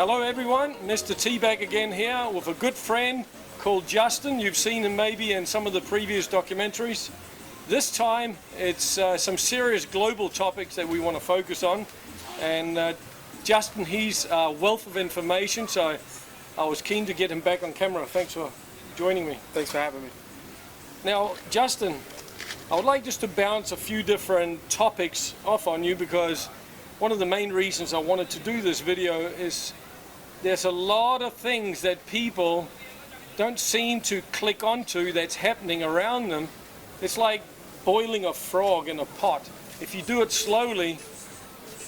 Hello everyone, Mr. T back again here with a good friend called Justin. You've seen him maybe in some of the previous documentaries. This time it's some serious global topics that we want to focus on, and Justin, he's a wealth of information, so I was keen to get him back on camera. Thanks for joining me. Thanks for having me. Now Justin, I would like just to bounce a few different topics off on you, because one of the main reasons I wanted to do this video is there's a lot of things that people don't seem to click onto that's happening around them. It's like boiling a frog in a pot. If you do it slowly,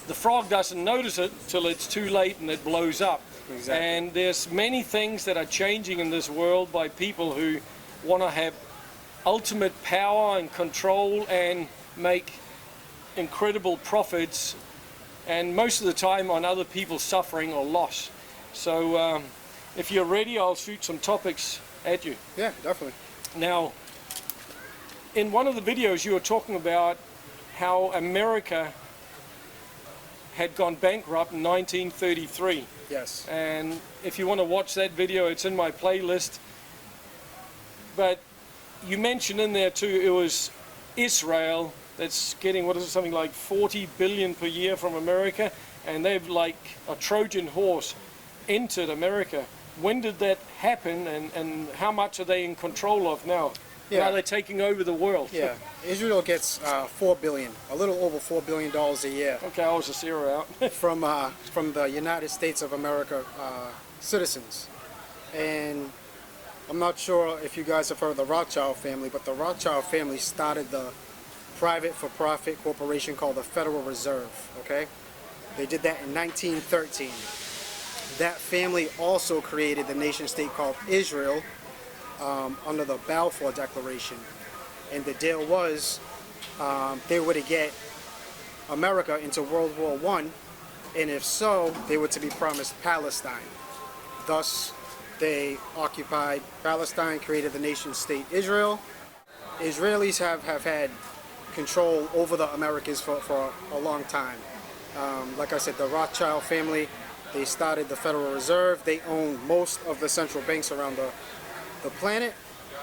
the frog doesn't notice it till it's too late and it blows up. Exactly. And there's many things that are changing in this world by people who want to have ultimate power and control and make incredible profits, and most of the time on other people's suffering or loss. So if you're ready, I'll shoot some topics at you. Yeah, definitely. Now, in one of the videos you were talking about how America had gone bankrupt in 1933. Yes. And if you want to watch that video, it's in my playlist. But you mentioned in there too, it was Israel that's getting, what is it, something like 40 billion per year from America, and they've like a Trojan horse entered America. When did that happen, and how much are they in control of now? Yeah. How are they taking over the world? Yeah, Israel gets 4 billion, a little over $4 billion a year. Okay, I was a zero out. from the United States of America citizens. And I'm not sure if you guys have heard of the Rothschild family, but the Rothschild family started the private for-profit corporation called the Federal Reserve, okay? They did that in 1913. That family also created the nation state called Israel under the Balfour Declaration. And the deal was they were to get America into World War I, and if so, they were to be promised Palestine. Thus, they occupied Palestine, created the nation state Israel. Israelis have had control over the Americas for a long time. Like I said, the Rothschild family, they started the Federal Reserve. They own most of the central banks around the planet.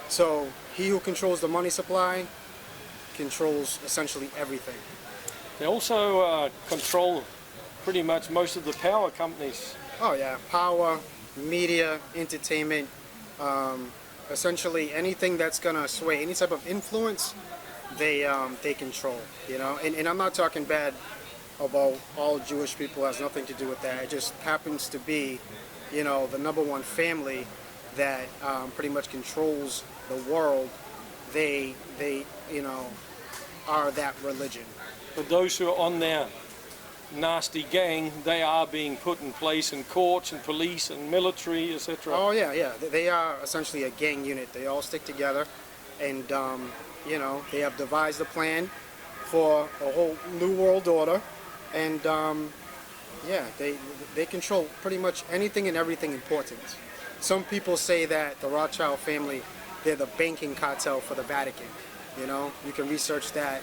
So he who controls the money supply controls essentially everything. They also control pretty much most of the power companies. Oh yeah, power, media, entertainment, essentially anything that's gonna sway any type of influence, they control, you know. And I'm not talking bad about all Jewish people, has nothing to do with that. It just happens to be, you know, the #1 family that pretty much controls the world. They you know, are that religion. But those who are on their nasty gang, they are being put in place in courts and police and military, etc. Oh yeah, yeah. They are essentially a gang unit. They all stick together, and you know, they have devised a plan for a whole new world order, and yeah, they control pretty much anything and everything important. Some people say that the Rothschild family, they're the banking cartel for the Vatican. You know, you can research that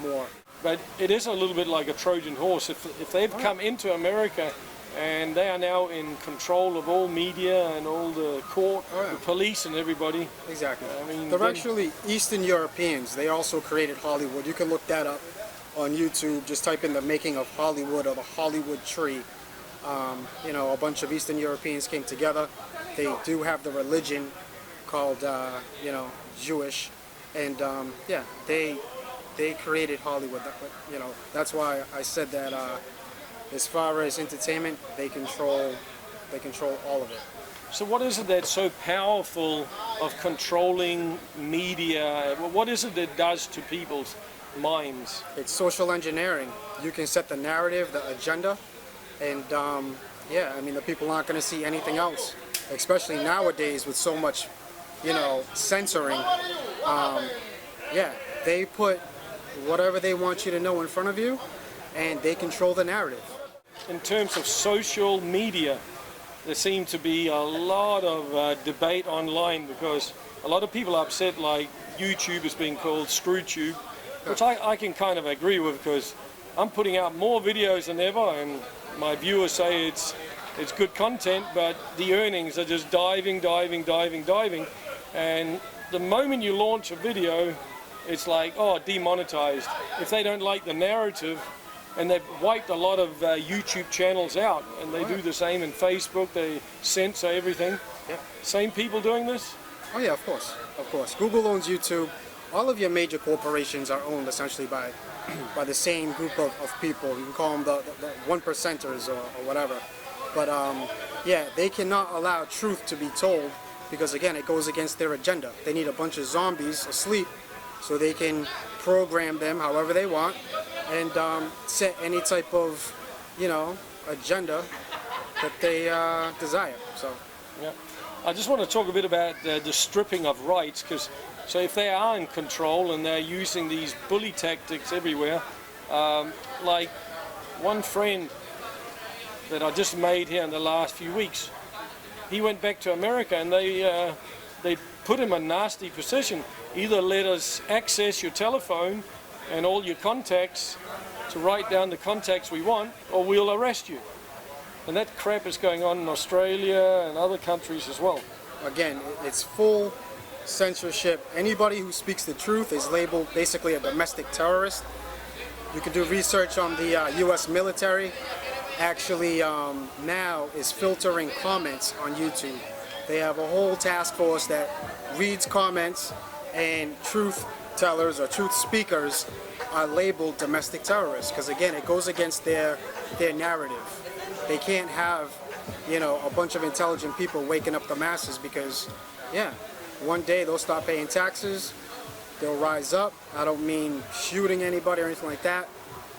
more. But it is a little bit like a Trojan horse. If they've come into America and they are now in control of all media and all the court, the police and everybody. Exactly. I mean, they're actually Eastern Europeans. They also created Hollywood. You can look that up on YouTube. Just type in the making of Hollywood or the Hollywood tree. You know, a bunch of Eastern Europeans came together. They do have the religion called, you know, Jewish. And yeah, they created Hollywood. You know, that's why I said that as far as entertainment, they control all of it. So what is it that's so powerful of controlling media? What is it that does to people's minds? It's social engineering. You can set the narrative, the agenda, and yeah, I mean, the people aren't going to see anything else, especially nowadays with so much, you know, censoring. Yeah, they put whatever they want you to know in front of you, and they control the narrative. In terms of social media, there seems to be a lot of debate online, because a lot of people are upset, like YouTube is being called ScrewTube, which I can kind of agree with, because I'm putting out more videos than ever, and my viewers say it's it's good content, but the earnings are just diving. And the moment you launch a video, it's like, oh, demonetized. If they don't like the narrative, and they've wiped a lot of YouTube channels out, and they do the same in Facebook, they censor everything. Yeah. Same people doing this? Oh yeah, of course, of course. Google owns YouTube. All of your major corporations are owned essentially by the same group of people. You can call them the one percenters or whatever. But yeah, they cannot allow truth to be told because again, it goes against their agenda. They need a bunch of zombies asleep so they can program them however they want and set any type of, agenda that they desire. So. Yeah. I just want to talk a bit about the stripping of rights, because so if they are in control and they're using these bully tactics everywhere, like one friend that I just made here in the last few weeks, he went back to America and they put him in a nasty position. Either let us access your telephone and all your contacts to write down the contacts we want, or we'll arrest you. And that crap is going on in Australia and other countries as well. Again, it's full censorship. Anybody who speaks the truth is labeled basically a domestic terrorist. You can do research on the U.S. military. Actually, now is filtering comments on YouTube. They have a whole task force that reads comments, and truth tellers or truth speakers are labeled domestic terrorists because again, it goes against their narrative. They can't have, a bunch of intelligent people waking up the masses because, yeah, one day they'll stop paying taxes, they'll rise up. I don't mean shooting anybody or anything like that,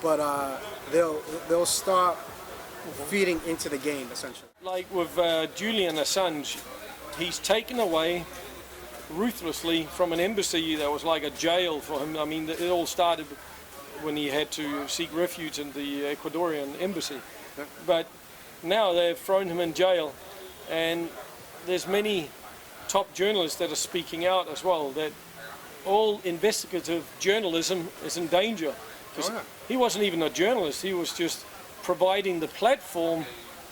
but they'll start feeding into the game, essentially. Like with Julian Assange, he's taken away ruthlessly from an embassy that was like a jail for him. I mean, it all started when he had to seek refuge in the Ecuadorian embassy. Yeah. But now they've thrown him in jail, and there's many top journalists that are speaking out as well that all investigative journalism is in danger. Because he wasn't even a journalist, he was just providing the platform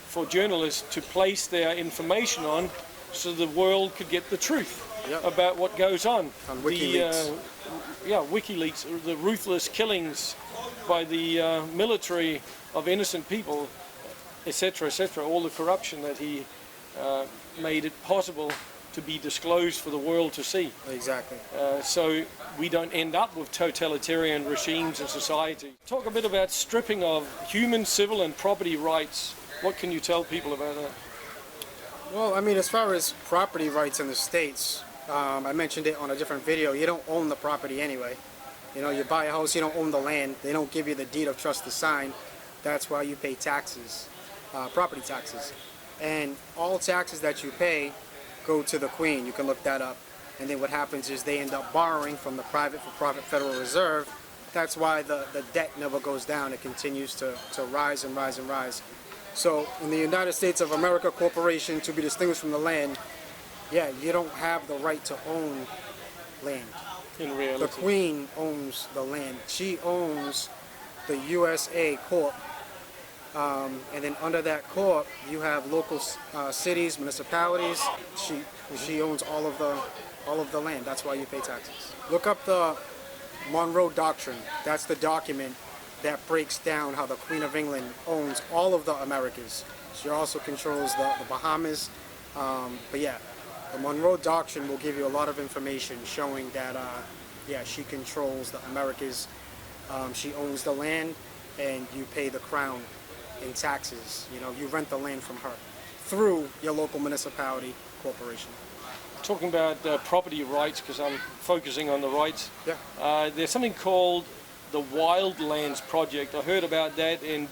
for journalists to place their information on so the world could get the truth about what goes on. WikiLeaks. WikiLeaks, the ruthless killings by the military of innocent people, etc., etc., all the corruption that he made it possible to be disclosed for the world to see. Exactly. So we don't end up with totalitarian regimes in society. Talk a bit about stripping of human, civil and property rights. What can you tell people about that? Well, I mean, as far as property rights in the States, I mentioned it on a different video, you don't own the property anyway. You buy a house, you don't own the land. They don't give you the deed of trust to sign. That's why you pay taxes, property taxes. And all taxes that you pay go to the Queen. You can look that up. And then what happens is they end up borrowing from the private for profit Federal Reserve. That's why the debt never goes down. It continues to rise and rise and rise. So in the United States of America Corporation, to be distinguished from the land, yeah, you don't have the right to own land. In reality. The Queen owns the land. She owns the USA Corp. And then under that corp, you have local cities, municipalities. She owns all of the land. That's why you pay taxes. Look up the Monroe Doctrine. That's the document that breaks down how the Queen of England owns all of the Americas. She also controls the Bahamas. But yeah, the Monroe Doctrine will give you a lot of information showing that, yeah, she controls the Americas. She owns the land, and you pay the crown in taxes. You rent the land from her through your local municipality corporation. Talking about property rights, because I'm focusing on the rights. Yeah. There's something called the Wildlands Project. I heard about that in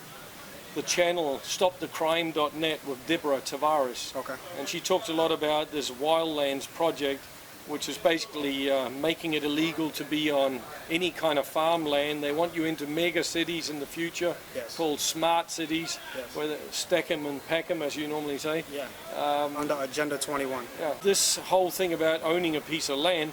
the channel StopTheCrime.net with Deborah Tavares. Okay. And she talks a lot about this Wildlands Project, which is basically making it illegal to be on any kind of farmland. They want you into mega cities in the future, yes, called smart cities, yes, where they stack 'em and pack 'em, as you normally say. Yeah. Under Agenda 21. Yeah. This whole thing about owning a piece of land,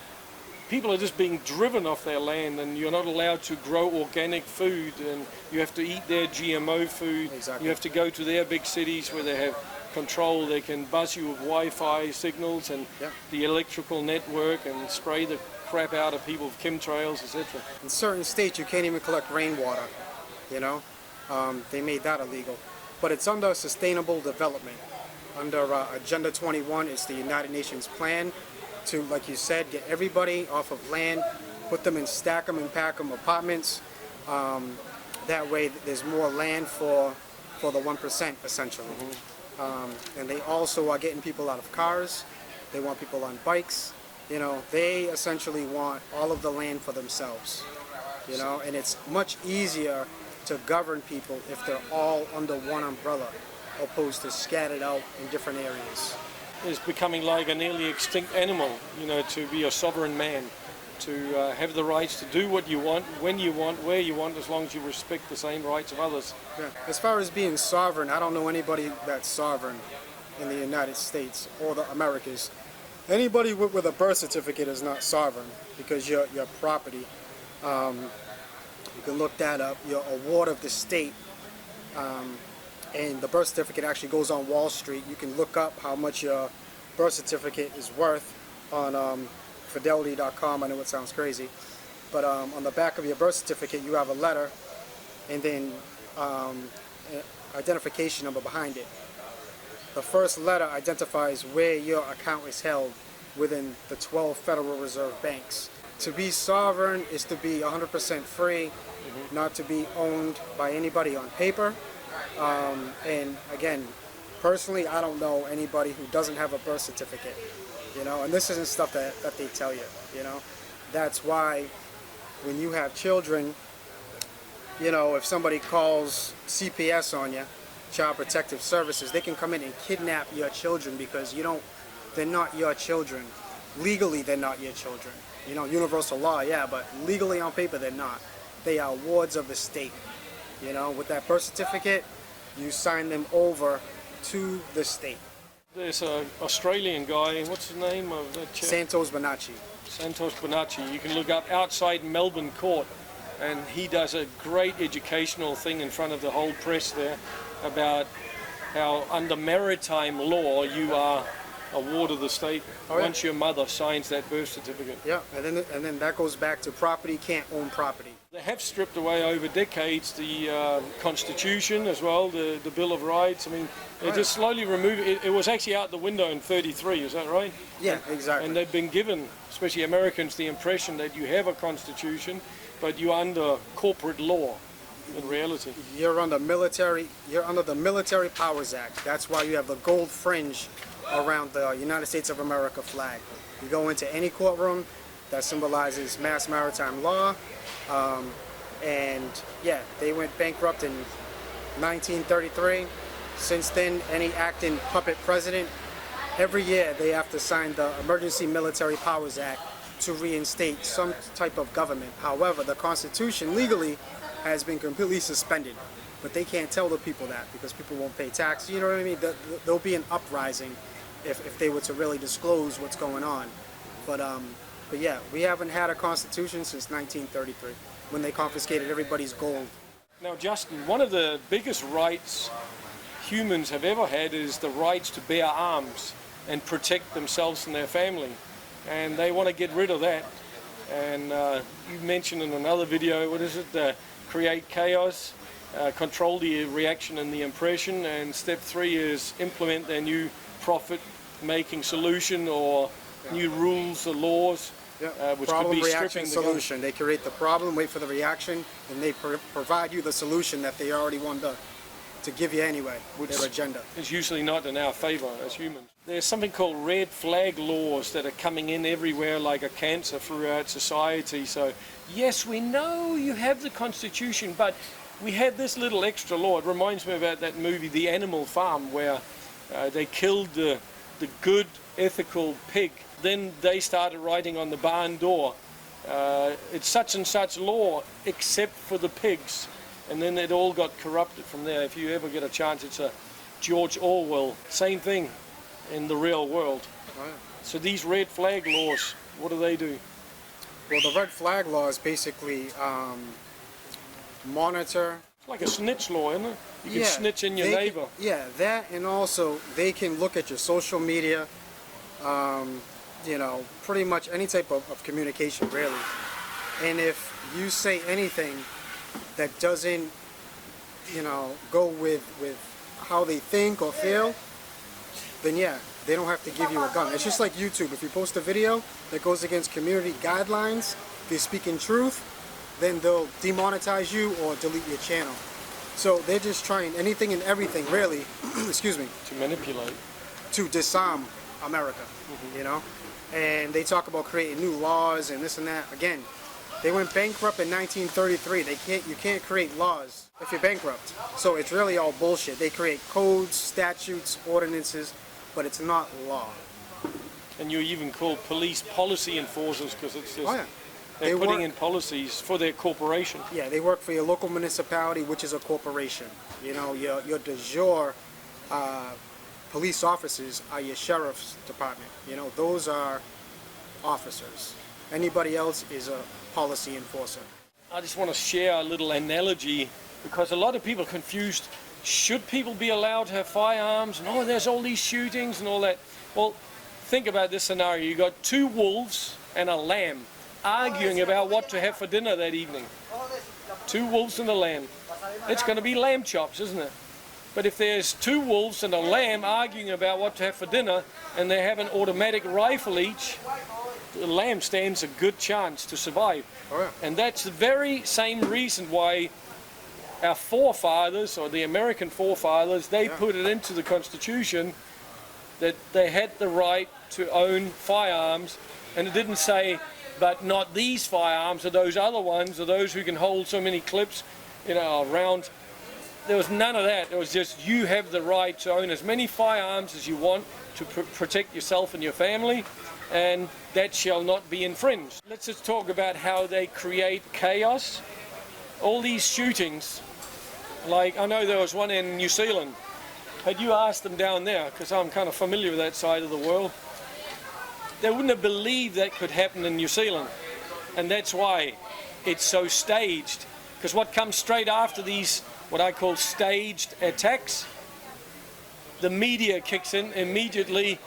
people are just being driven off their land, and you're not allowed to grow organic food, and you have to eat their GMO food. Exactly. You have to go to their big cities where they have control. They can buzz you with Wi-Fi signals and Yeah. the electrical network and spray the crap out of people with chemtrails, etc. In certain states, you can't even collect rainwater. You know, they made that illegal. But it's under sustainable development. Under Agenda 21, it's the United Nations plan to, like you said, get everybody off of land, put them in stack them and pack them apartments. That way, there's more land for the 1%, essentially. And they also are getting people out of cars. They want people on bikes. You know, they essentially want all of the land for themselves. You know, and it's much easier to govern people if they're all under one umbrella, opposed to scattered out in different areas. It's becoming like a nearly extinct animal, you know, to be a sovereign man, to have the rights to do what you want, when you want, where you want, as long as you respect the same rights of others. Yeah. As far as being sovereign, I don't know anybody that's sovereign in the United States or the Americas. Anybody with a birth certificate is not sovereign because you're property. You can look that up. You're a ward of the state. And the birth certificate actually goes on Wall Street. You can look up how much your birth certificate is worth on fidelity.com. I know it sounds crazy. But on the back of your birth certificate, you have a letter and then an identification number behind it. The first letter identifies where your account is held within the 12 Federal Reserve banks. To be sovereign is to be 100% free, not to be owned by anybody on paper. And again, personally, I don't know anybody who doesn't have a birth certificate, you know, and this isn't stuff that they tell you, you know. That's why when you have children, you know, if somebody calls CPS on you, Child Protective Services, they can come in and kidnap your children because they're not your children. Legally, they're not your children. You know, universal law, yeah, but legally on paper, they're not. They are wards of the state. You know, with that birth certificate, you sign them over to the state. There's an Australian guy, what's the name of that chap? Santos Bonacci. Santos Bonacci. You can look up outside Melbourne Court, and he does a great educational thing in front of the whole press there about how under maritime law you are a ward of the state once your mother signs that birth certificate. Yeah, and then that goes back to property can't own property. They have stripped away over decades the Constitution as well, the Bill of Rights. I mean, they just slowly remove it. It was actually out the window in '33, is that right? Yeah, exactly. And they've been given, especially Americans, the impression that you have a Constitution, but you're under corporate law in reality. You're under the Military Powers Act. That's why you have the gold fringe around the United States of America flag. You go into any courtroom, that symbolizes mass maritime law. And yeah, they went bankrupt in 1933. Since then, any acting puppet president, every year they have to sign the Emergency Military Powers Act to reinstate some type of government. However, the Constitution legally has been completely suspended, but they can't tell the people that because people won't pay tax. You know what I mean? There'll be an uprising if they were to really disclose what's going on. But yeah, we haven't had a constitution since 1933 when they confiscated everybody's gold. Now, Justin, one of the biggest rights humans have ever had is the rights to bear arms and protect themselves and their family. And they want to get rid of that. And you mentioned in another video, what is it? Create chaos, control the reaction and the impression. And step 3 is implement their new profit-making solution or new rules or laws. Which problem, could be reaction, solution. They create the problem, wait for the reaction, and they provide you the solution that they already wanted to give you anyway, their agenda. Is usually not in our favor as humans. There's something called red flag laws that are coming in everywhere like a cancer throughout society. So yes, we know you have the Constitution, but we have this little extra law. It reminds me about that movie, The Animal Farm, where they killed the good, ethical pig. Then they started writing on the barn door, it's such and such law except for the pigs. And then it all got corrupted from there. If you ever get a chance, it's a George Orwell. Same thing in the real world. Oh, yeah. So these red flag laws, what do they do? Well, the red flag laws basically monitor It's like a snitch law, isn't it? You can Yeah, snitch in your they neighbor. Yeah, that, and also they can look at your social media, you know, pretty much any type of communication, really. And if you say anything that doesn't, you know, go with how they think or feel, then yeah, they don't have to give you a gun. It's just like YouTube. If you post a video that goes against community guidelines, if you're speaking truth, then they'll demonetize you or delete your channel. So they're just trying anything and everything, really, excuse me, To manipulate. to disarm America, you know? And they talk about creating new laws and this and that. Again, they went bankrupt in 1933. You can't create laws if you're bankrupt. So it's really all bullshit. They create codes, statutes, ordinances, but it's not law. And you even call police policy enforcers because it's just, Oh yeah. they're They putting work- in policies for their corporation. Yeah, they work for your local municipality, which is a corporation. You know, your de jure police officers are your sheriff's department. You know, those are officers. Anybody else is a policy enforcer. I just want to share a little analogy because a lot of people are confused. Should people be allowed to have firearms? And oh, there's all these shootings and all that. Well, think about this scenario. You got two wolves and a lamb arguing about what to have for dinner that evening. Two wolves and a lamb. It's going to be lamb chops, isn't it? But if there's two wolves and a lamb arguing about what to have for dinner and they have an automatic rifle each, the lamb stands a good chance to survive. Oh, yeah. And that's the very same reason why our forefathers, or the American forefathers, they put it into the Constitution that they had the right to own firearms, and it didn't say, but not these firearms, or those other ones, or those who can hold so many clips, you know, rounds. There was none of that. It was just you have the right to own as many firearms as you want to protect yourself and your family, and that shall not be infringed. Let's just talk about how they create chaos. All these shootings, like I know there was one in New Zealand. Had you asked them down there, because I'm kind of familiar with that side of the world, they wouldn't have believed that could happen in New Zealand. And that's why it's so staged. Because what comes straight after these, what I call staged attacks, the media kicks in immediately.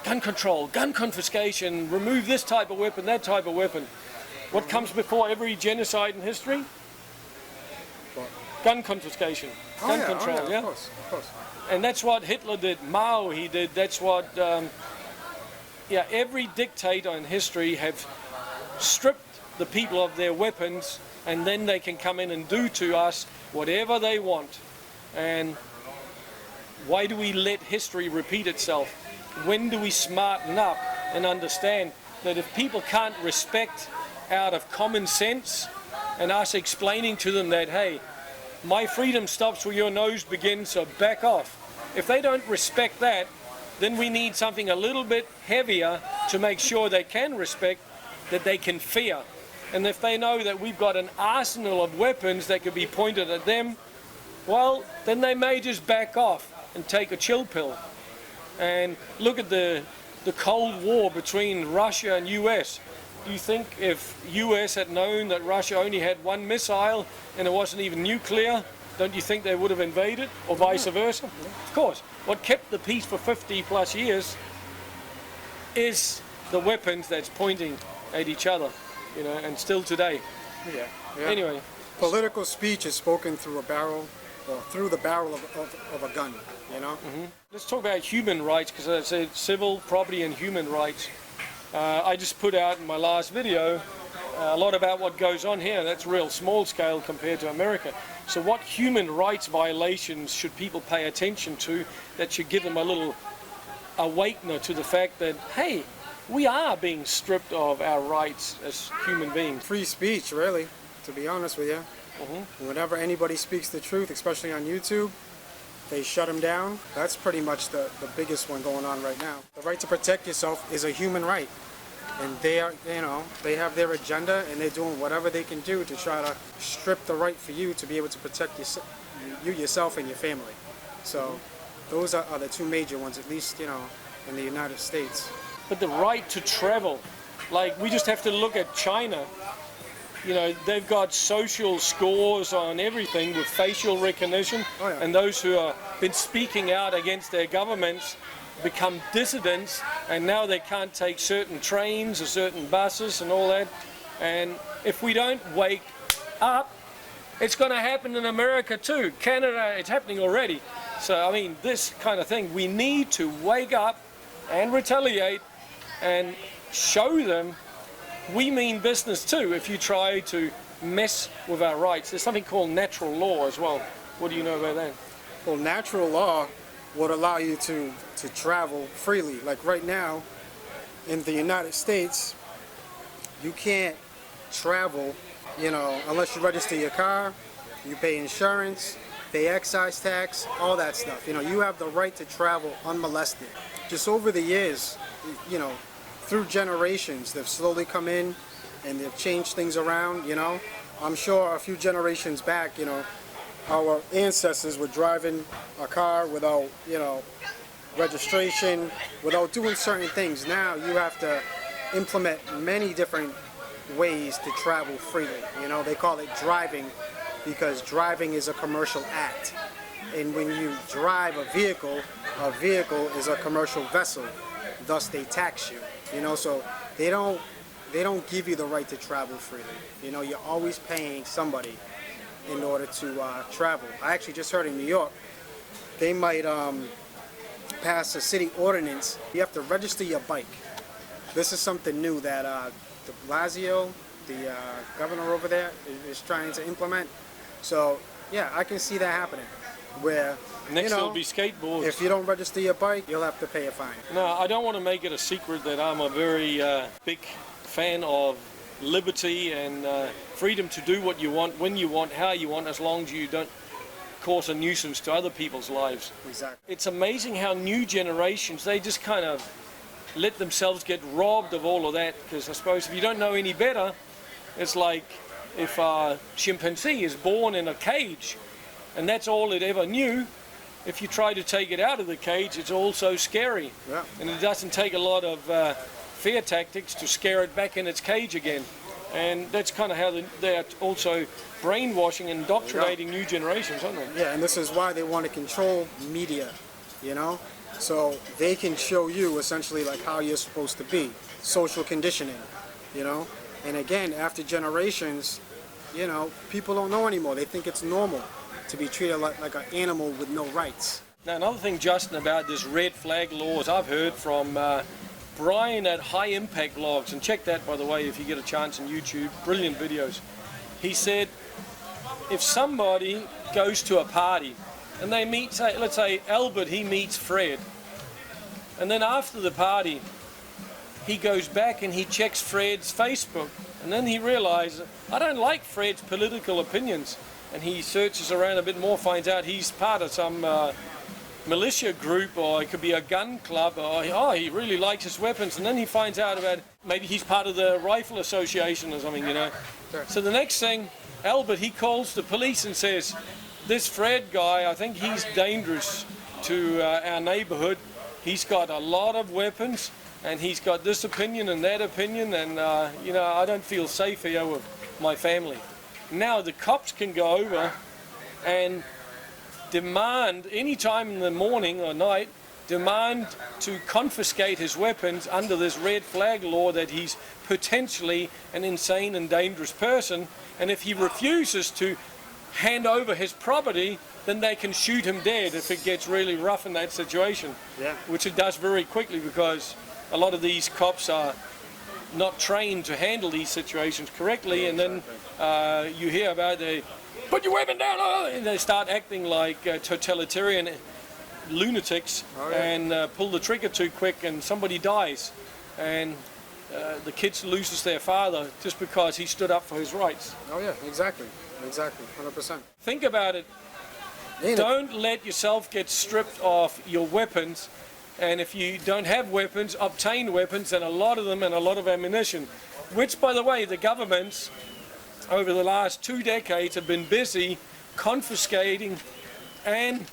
Gun control, gun confiscation, remove this type of weapon, that type of weapon. What comes before every genocide in history? What? Gun confiscation, gun control, yeah? Of course. And that's what Hitler did, Mao he did, that's what, every dictator in history have stripped the people of their weapons, and then they can come in and do to us whatever they want. And why do we let history repeat itself? When do we smarten up and understand that if people can't respect out of common sense and us explaining to them that, hey, my freedom stops where your nose begins, so back off. If they don't respect that, then we need something a little bit heavier to make sure they can respect, that they can fear. And if they know that we've got an arsenal of weapons that could be pointed at them, well, then they may just back off and take a chill pill. And look at the Cold War between Russia and US. Do you think if US had known that Russia only had one missile and it wasn't even nuclear, don't you think they would have invaded, or vice versa? Of course. What kept the peace for 50 plus years is the weapons that's pointing at each other, you know, and still today. Yeah. Anyway. Political speech is spoken through a barrel, or through the barrel of a gun, you know? Let's talk about human rights, because I said civil, property and human rights. I just put out in my last video a lot about what goes on here. That's real small scale compared to America. So what human rights violations should people pay attention to that should give them a little awakener to the fact that, hey, we are being stripped of our rights as human beings? Free speech, really, to be honest with you. Whenever anybody speaks the truth, especially on YouTube, they shut them down. That's pretty much the biggest one going on right now. The right to protect yourself is a human right. And they are, you know, they have their agenda and they're doing whatever they can do to try to strip the right for you to be able to protect yourself and your family. So those are the two major ones, at least, you know, in the United States. But the right to travel, like we just have to look at China. You know, they've got social scores on everything with facial recognition, Oh, yeah. and those who have been speaking out against their governments become dissidents, and now they can't take certain trains or certain buses and all that. And if we don't wake up, it's going to happen in America too. Canada, it's happening already. So, I mean, this kind of thing, we need to wake up and retaliate and show them we mean business too if you try to mess with our rights. There's something called natural law as well. What do you know about that? Well, natural law would allow you to travel freely. Like right now, in the United States, you can't travel, you know, unless you register your car, you pay insurance, pay excise tax, all that stuff. You know, you have the right to travel unmolested. Just over the years, you know, through generations, they've slowly come in and they've changed things around, you know. I'm sure a few generations back, you know, our ancestors were driving a car without, you know, registration, without doing certain things. Now you have to implement many different ways to travel freely. You know, they call it driving because driving is a commercial act. And when you drive a vehicle is a commercial vessel. Thus they tax you. You know, so they don't give you the right to travel freely. You know, you're always paying somebody in order to travel. I actually just heard in New York, they might pass a city ordinance. You have to register your bike. This is something new that de Blasio, the governor over there, is trying to implement. So, yeah, I can see that happening. Where, Next you know, there'll be skateboards. if you don't register your bike, you'll have to pay a fine. No, I don't want to make it a secret that I'm a very big fan of liberty and freedom to do what you want, when you want, how you want, as long as you don't cause a nuisance to other people's lives. Exactly. It's amazing how new generations, they just kind of let themselves get robbed of all of that, because I suppose if you don't know any better, it's like if a chimpanzee is born in a cage and that's all it ever knew, if you try to take it out of the cage, it's also scary. Yeah. And it doesn't take a lot of fear tactics to scare it back in its cage again. And that's kind of how they're also brainwashing and indoctrinating new generations, aren't they? Yeah, and this is why they want to control media, you know? So they can show you essentially like how you're supposed to be, social conditioning, you know? And again, after generations, you know, people don't know anymore. They think it's normal to be treated like an animal with no rights. Now, another thing, Justin, about this red flag laws, I've heard from Brian at High Impact Vlogs, and check that, by the way, if you get a chance on YouTube. Brilliant videos. He said, if somebody goes to a party and they meet, say, let's say Albert, he meets Fred, and then after the party, he goes back and he checks Fred's Facebook, and then he realizes, I don't like Fred's political opinions. And he searches around a bit more, finds out he's part of some militia group, or it could be a gun club, or oh, he really likes his weapons, and then he finds out about maybe he's part of the Rifle Association or something, you know. Sure. So the next thing, Albert, he calls the police and says, this Fred guy, I think he's dangerous to our neighborhood. He's got a lot of weapons, and he's got this opinion and that opinion, and you know, I don't feel safe here with my family. Now the cops can go over and demand, any time in the morning or night, demand to confiscate his weapons under this red flag law that he's potentially an insane and dangerous person, and if he refuses to hand over his property, then they can shoot him dead if it gets really rough in that situation. Yeah. Which it does very quickly, because a lot of these cops are not trained to handle these situations correctly, and then you hear about they put your weapon down, and they start acting like totalitarian lunatics. Oh, yeah. And pull the trigger too quick, and somebody dies, and the kid loses their father just because he stood up for his rights. Oh yeah, exactly, 100%. Think about it. Don't let yourself get stripped of your weapons. And if you don't have weapons, obtain weapons, and a lot of them, and a lot of ammunition. Which, by the way, the governments over the last 2 decades have been busy confiscating and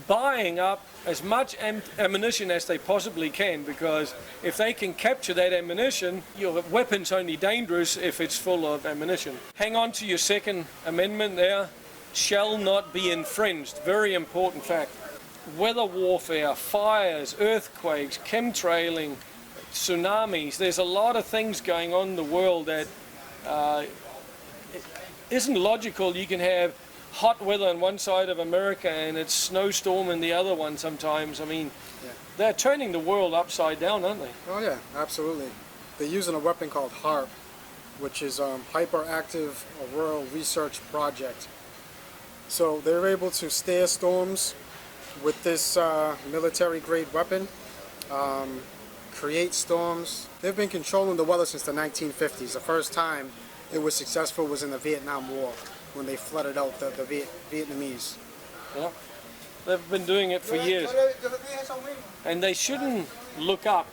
buying up as much ammunition as they possibly can, because if they can capture that ammunition, your weapon's only dangerous if it's full of ammunition. Hang on to your Second Amendment there. Shall not be infringed. Very important fact. Weather warfare, fires, earthquakes, chemtrailing, tsunamis. There's a lot of things going on in the world that isn't logical. You can have hot weather on one side of America and it's snowstorm in the other one sometimes. I mean, they're turning the world upside down, aren't they? Oh yeah, absolutely. They're using a weapon called HARP, which is Hyperactive Auroral Research Project. So they're able to steer storms with this military-grade weapon, create storms. They've been controlling the weather since the 1950s. The first time it was successful was in the Vietnam War, when they flooded out the Vietnamese. Yeah. They've been doing it for years. And they shouldn't look up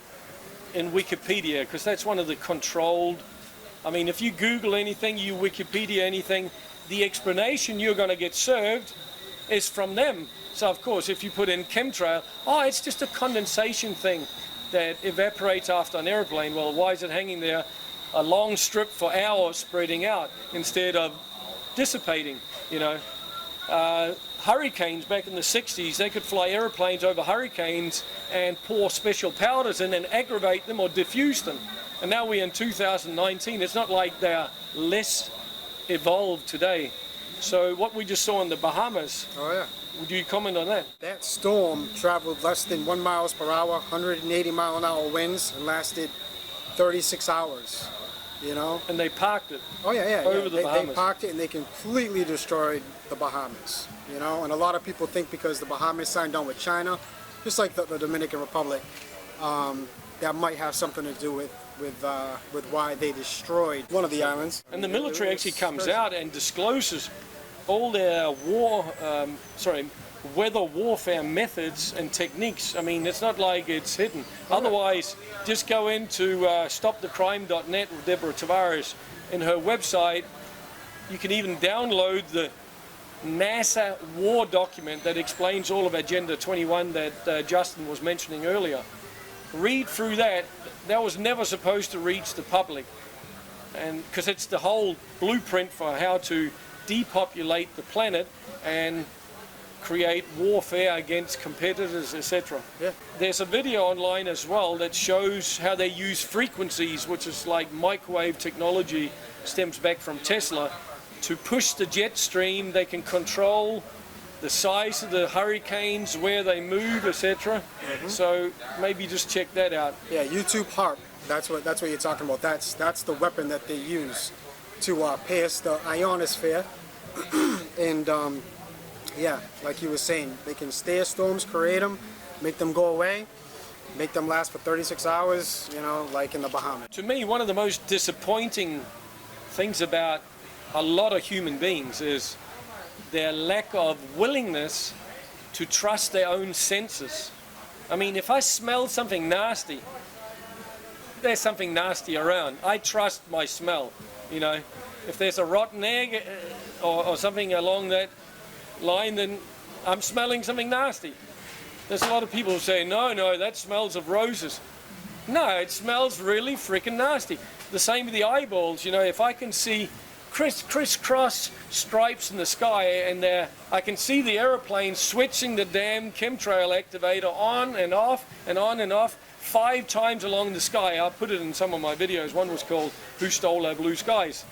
in Wikipedia, because that's one of the controlled. I mean, if you Google anything, you Wikipedia anything, the explanation you're going to get served is from them. So of course, if you put in chemtrail, oh, it's just a condensation thing that evaporates after an airplane. Well, why is it hanging there a long strip for hours spreading out instead of dissipating, you know? Hurricanes back in the 60s, they could fly airplanes over hurricanes and pour special powders in and aggravate them or diffuse them. And now we're in 2019. It's not like they're less evolved today. So what we just saw in the Bahamas, oh yeah, would you comment on that? That storm traveled less than 1 mile per hour, 180 mile an hour winds, and lasted 36 hours. You know? And they parked it. Oh yeah, over the Bahamas. They parked it and they completely destroyed the Bahamas. You know, and a lot of people think because the Bahamas signed on with China, just like the Dominican Republic, that might have something to do with why they destroyed one of the islands. And the military actually comes out and discloses all their weather warfare methods and techniques. I mean, it's not like it's hidden. Otherwise, just go into stopthecrime.net with Deborah Tavares. In her website, you can even download the NASA war document that explains all of Agenda 21 that Justin was mentioning earlier. Read through that. That was never supposed to reach the public, and because it's the whole blueprint for how to depopulate the planet and create warfare against competitors, etc. Yeah. There's a video online as well that shows how they use frequencies, which is like microwave technology, stems back from Tesla, to push the jet stream. They can control the size of the hurricanes, where they move, etc. So maybe just check that out. Yeah, YouTube HARP. That's what you're talking about. That's the weapon that they use to pierce the ionosphere. And yeah, like you were saying, they can steer storms, create them, make them go away, make them last for 36 hours. You know, like in the Bahamas. To me, one of the most disappointing things about a lot of human beings is their lack of willingness to trust their own senses. I mean, if I smell something nasty, there's something nasty around. I trust my smell, you know. If there's a rotten egg or something along that line, then I'm smelling something nasty. There's a lot of people who say, no, that smells of roses. No, it smells really freaking nasty. The same with the eyeballs, you know. If I can see crisscross stripes in the sky, and I can see the aeroplane switching the damn chemtrail activator on and off and on and off 5 times along the sky. I put it in some of my videos. One was called Who Stole Our Blue Skies?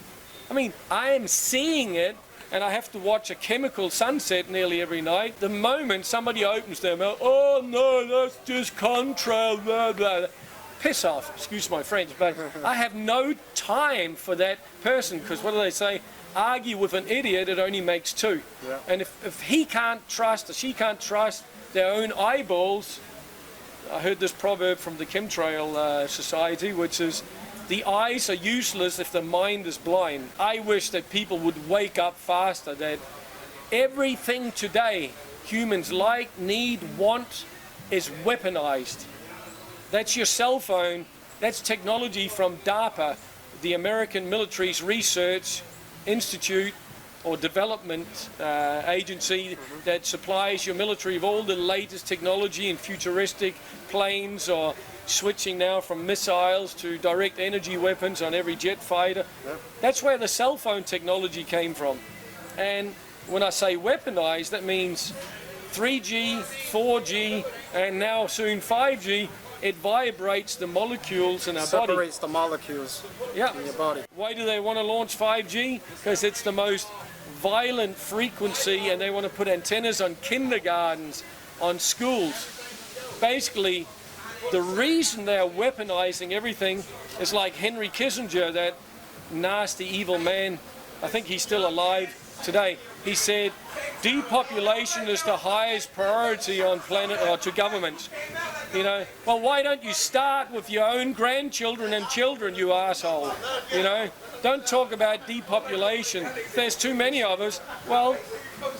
I mean, I am seeing it, and I have to watch a chemical sunset nearly every night. The moment somebody opens their mouth, oh no, that's just contrail, blah, blah. Piss off, excuse my French, but I have no time for that person, because what do they say? Argue with an idiot, it only makes 2. Yeah. And if he can't trust or she can't trust their own eyeballs, I heard this proverb from the Chemtrail Society, which is, the eyes are useless if the mind is blind. I wish that people would wake up faster, that everything today humans like, need, want is weaponized. That's your cell phone. That's technology from DARPA, the American Military's Research Institute, or development agency that supplies your military with all the latest technology and futuristic planes, or switching now from missiles to direct energy weapons on every jet fighter. Yep. That's where the cell phone technology came from. And when I say weaponized, that means 3G, 4G, and now soon 5G. It vibrates the molecules in our body. Separates the molecules in your body. Why do they want to launch 5G? Because it's the most violent frequency, and they want to put antennas on kindergartens, on schools. Basically, the reason they are weaponizing everything is like Henry Kissinger, that nasty, evil man. I think he's still alive today. He said, depopulation is the highest priority on planet, or to governments. You know, well, why don't you start with your own grandchildren and children, you asshole? You know, don't talk about depopulation. If there's too many of us, well,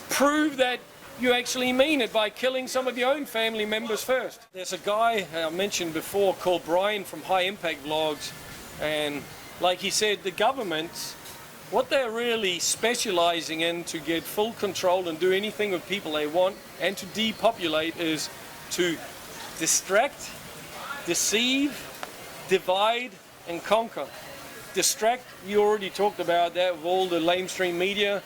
prove that you actually mean it by killing some of your own family members first. There's a guy I mentioned before called Brian from High Impact Vlogs, and like he said, the governments, what they're really specializing in to get full control and do anything with people they want and to depopulate is to distract, deceive, divide, and conquer. Distract, you already talked about that with all the lamestream media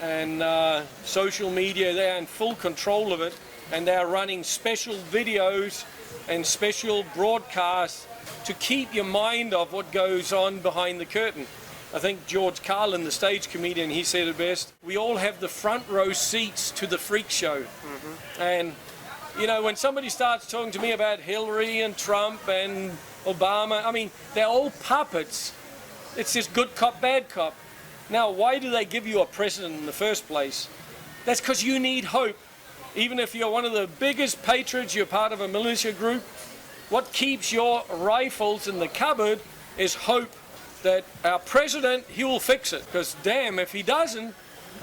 and social media. They're in full control of it, and they're running special videos and special broadcasts to keep your mind off what goes on behind the curtain. I think George Carlin, the stage comedian, he said it best. We all have the front row seats to the freak show. And you know, when somebody starts talking to me about Hillary and Trump and Obama, I mean, they're all puppets. It's just good cop, bad cop. Now, why do they give you a president in the first place? That's because you need hope. Even if you're one of the biggest patriots, you're part of a militia group, what keeps your rifles in the cupboard is hope that our president, he will fix it. Because damn, if he doesn't,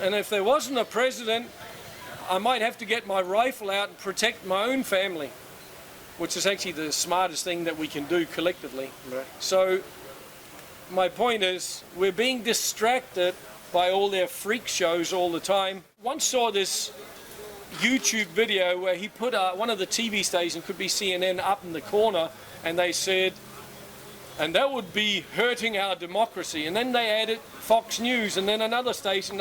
and if there wasn't a president, I might have to get my rifle out and protect my own family, which is actually the smartest thing that we can do collectively. Right. So my point is, we're being distracted by all their freak shows all the time. Once saw this YouTube video where he put one of the TV stations, could be CNN, up in the corner, and they said, and that would be hurting our democracy. And then they added Fox News, and then another station,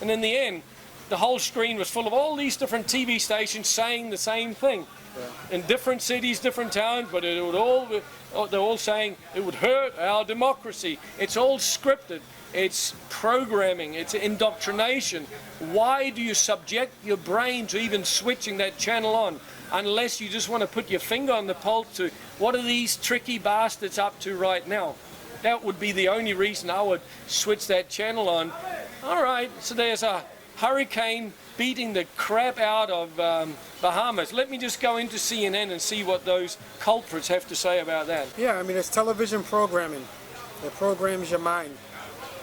and in the end, the whole screen was full of all these different TV stations saying the same thing. Yeah. In different cities, different towns, but it would they're all saying it would hurt our democracy. It's all scripted. It's programming. It's indoctrination. Why do you subject your brain to even switching that channel on? Unless you just want to put your finger on the pulse to what are these tricky bastards up to right now? That would be the only reason I would switch that channel on. All right, so there's a hurricane beating the crap out of Bahamas. Let me just go into CNN and see what those culprits have to say about that. Yeah, I mean, it's television programming. It programs your mind.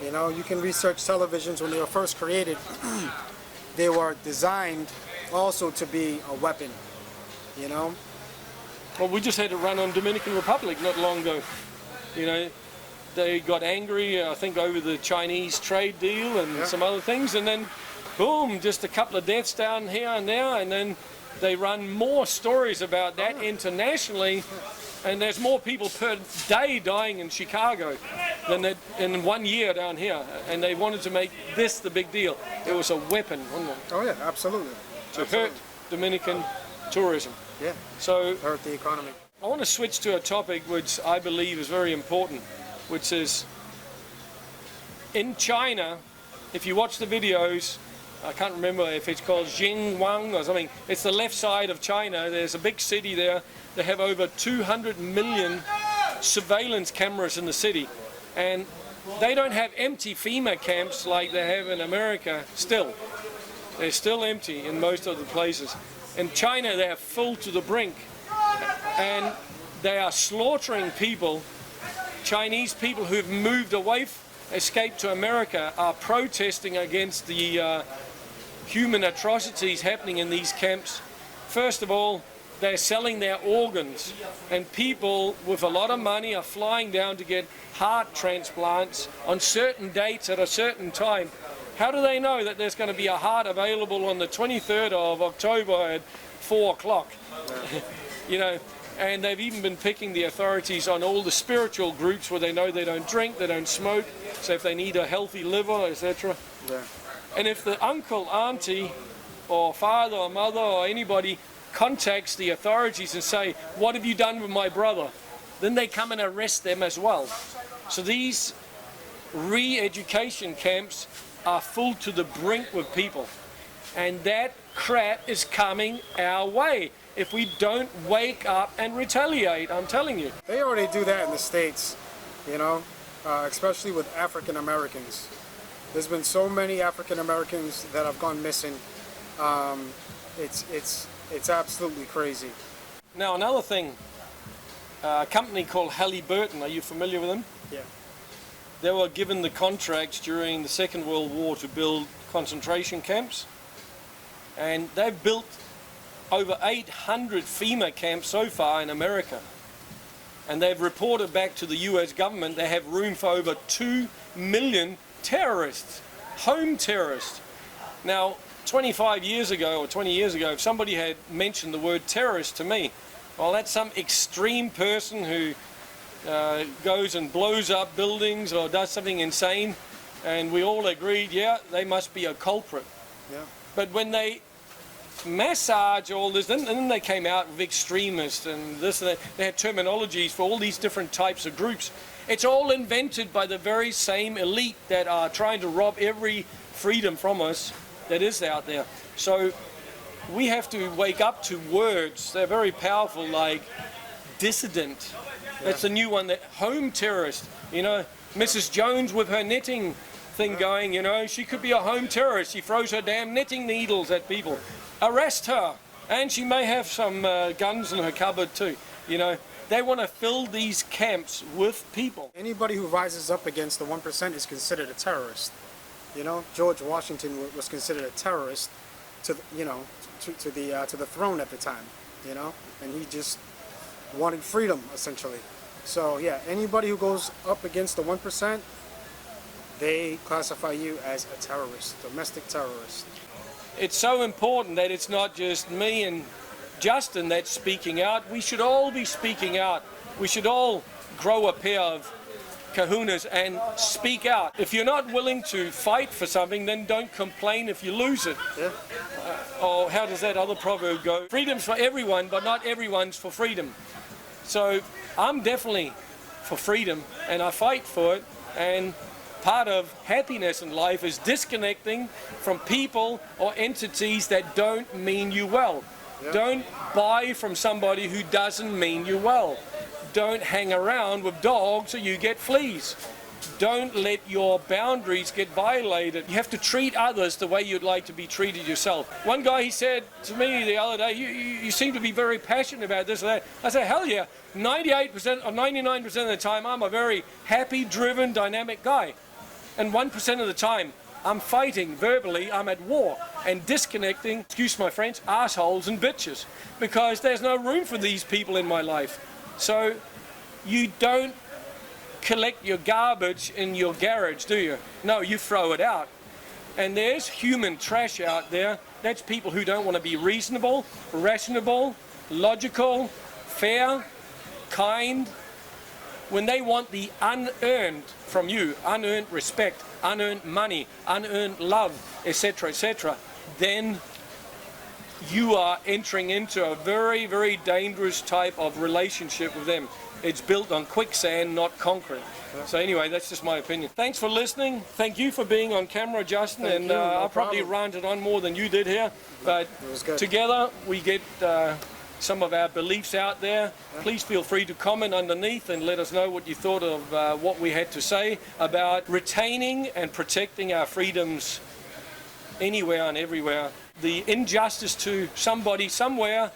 You know, you can research televisions when they were first created. They were designed also to be a weapon, you know? Well, we just had a run on Dominican Republic not long ago. You know, they got angry, I think, over the Chinese trade deal and some other things, and then boom, just a couple of deaths down here and there, and then they run more stories about that internationally, and there's more people per day dying in Chicago than in 1 year down here, and they wanted to make this the big deal. It was a weapon, wasn't it? Oh yeah, absolutely. To hurt Dominican tourism. Yeah, so hurt the economy. I want to switch to a topic which I believe is very important, which is in China, if you watch the videos, I can't remember if it's called Xinjiang or something. It's the left side of China. There's a big city there. They have over 200 million surveillance cameras in the city. And they don't have empty FEMA camps like they have in America still. They're still empty in most of the places. In China, they are full to the brink. And they are slaughtering people. Chinese people who've moved away, escaped to America, are protesting against the human atrocities happening in these camps. First of all, they're selling their organs, and people with a lot of money are flying down to get heart transplants on certain dates at a certain time. How do they know that there's going to be a heart available on the 23rd of October at 4 o'clock? You know, and they've even been picking the authorities on all the spiritual groups where they know they don't drink, they don't smoke, so if they need a healthy liver, etc. Yeah. And if the uncle, auntie, or father or mother or anybody contacts the authorities and say, what have you done with my brother? Then they come and arrest them as well. So these re-education camps are full to the brink with people. And that crap is coming our way if we don't wake up and retaliate, I'm telling you. They already do that in the States, you know, especially with African Americans. There's been so many African Americans that have gone missing. It's absolutely crazy. Now another thing, a company called Halliburton, are you familiar with them? Yeah. They were given the contracts during the Second World War to build concentration camps, and they've built over 800 FEMA camps so far in America, and they've reported back to the US government they have room for over 2 million terrorists, home terrorists. Now 25 years ago or 20 years ago, if somebody had mentioned the word terrorist to me, well, that's some extreme person who goes and blows up buildings or does something insane, and we all agreed, yeah, they must be a culprit. Yeah. But when they massage all this, and then they came out with extremists and this and that, they had terminologies for all these different types of groups. It's all invented by the very same elite that are trying to rob every freedom from us that is out there. So we have to wake up to words. They're very powerful, like dissident. That's the new one, that home terrorist. You know, Mrs. Jones with her knitting thing going, you know, she could be a home terrorist. She throws her damn knitting needles at people. Arrest her. And she may have some guns in her cupboard too. You know, they want to fill these camps with people. Anybody who rises up against the 1% is considered a terrorist. You know, George Washington was considered a terrorist to the throne at the time. You know, and he just wanted freedom essentially. So yeah, anybody who goes up against the 1%, they classify you as a terrorist, domestic terrorist. It's so important that it's not just me and Justin that's speaking out. We should all be speaking out. We should all grow a pair of kahunas and speak out. If you're not willing to fight for something, then don't complain if you lose it. Yeah. Or how does that other proverb go? Freedom's for everyone, but not everyone's for freedom. So I'm definitely for freedom, and I fight for it. And part of happiness in life is disconnecting from people or entities that don't mean you well. Yeah. Don't buy from somebody who doesn't mean you well. Don't hang around with dogs or you get fleas. Don't let your boundaries get violated. You have to treat others the way you'd like to be treated yourself. One guy, he said to me the other day, you seem to be very passionate about this or that. I said, hell yeah, 98% or 99% of the time I'm a very happy, driven, dynamic guy. And 1% of the time I'm fighting verbally, I'm at war and disconnecting, excuse my French, assholes and bitches, because there's no room for these people in my life. So you don't collect your garbage in your garage, do you? No, you throw it out. And there's human trash out there. That's people who don't want to be reasonable, rational, logical, fair, kind. When they want the unearned from you, unearned respect, unearned money, unearned love, etc., then you are entering into a very, very dangerous type of relationship with them. It's built on quicksand, not concrete. So anyway, that's just my opinion. Thanks for listening. Thank you for being on camera, Justin. And I probably ranted on more than you did here. But together we get some of our beliefs out there. Please feel free to comment underneath and let us know what you thought of what we had to say about retaining and protecting our freedoms anywhere and everywhere. The injustice to somebody somewhere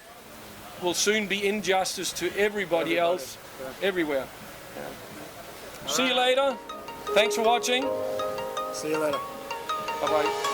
will soon be injustice to everybody else everywhere. Yeah. See you later. Thanks for watching. See you later. Bye-bye.